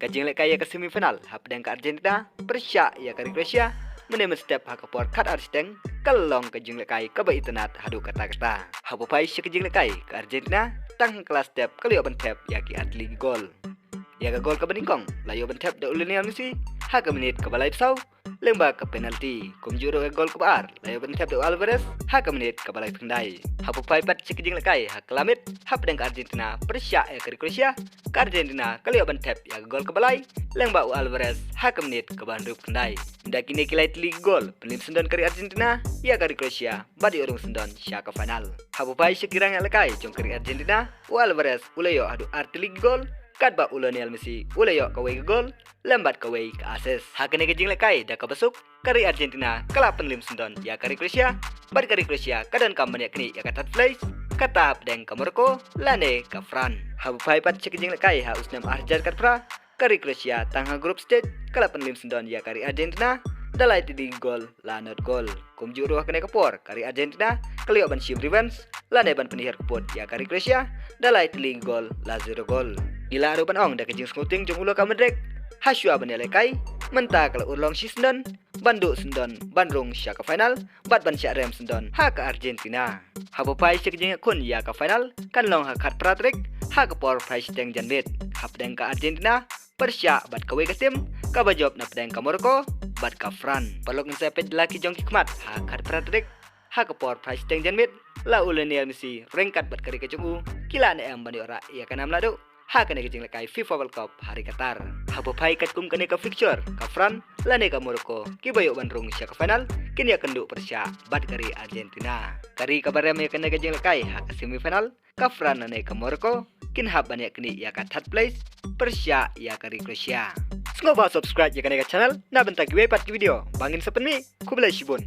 Kajing lek kaya ke semifinal hap deng ke Argentina, Persya ya ke Croatia, menemen step hak por kat Arsenal, kalong kajing lek kai ke Itenat hadu kata-kata. Hapo pai si kajing lek kai ke Argentina, tang kelas step kelio bentep ya ki atli gol. Ya ke gol ke beningkong, layo bentep da Lionel Messi, ha ke menit ke balai pesau, lemba ke penalti, kum juro ke gol ke bar, layo bentep da Alvarez, ha ke menit ke balai tendai. Hapo pai pat si kajing lek kai ha ke lamit, hap deng ke Argentina, Persya ya ke Croatia, ke Argentina kelio bentep ya ke gol ke balai, lemba Alvarez ha ke menit ke bandrup tendai. Dah kini kilai teli gol, pelim sendon kari Argentina, ya kari Croatia, badi orang sendon sya ke final. Hapo pai sekirang lekai jong kari Argentina, Alvarez ulayo adu arti gol, kat ba Lionel Messi ulayo kawai ke gol, lembat kawai ke assist. Hakane ke jing lekai dah ke besuk, kari Argentina kelap pelim sendon ya kari Croatia, badi kari Croatia kadan kam banyak kini ya katat place, katap deng ke Morocco, lane ke France. Hapo pai pat cek jing lekai ha usnam arjar kat pra, kari Croatia tangha group stage kala penlim sendon ya kari Argentina dalai tidi gol lanot gol kum juru kene kepor kari Argentina kelio ban sim revenge lane ban penihar kepot ya kari Croatia dalai tidi gol la 0 gol ila ru ban ong da kejing skuting jong ulo kamedrek hasua ban lekai menta kala urlong si sendon bandu sendon bandrung sya ke final bat ban sya rem sendon ha ke Argentina hapo pai sekejing kun ya ke final kan long ha khat pratrik ha ke por pai steng janbet hap deng ke Argentina Persya bat kawai ke tim, kabajop na pedang ke Morocco, bat ke France. Perlu ngensepet laki jong hikmat, ha kat pratrik, ha ke por price teng janmit, la Lionel Messi, rengkat bat kari ke jungu, kila ne em bani ora ia kanam ladu, ha kene kejing lekai FIFA World Cup hari Qatar. Ha pai kat kum kene ke fixture, ke France, la ne ke Morocco, ki bayuk bandrung sya ke final, kini ya kenduk Persya, bat kari Argentina. Kari kabarem ya kene kejing lekai, ha ke semifinal, ke France ne ke Morocco, kin hab banyak kini ya ke third place, Persya ya kari Croatia. Semoga subscribe ya kan channel, na bentar gue pat video, bangin sepen mi, ku belai sibun.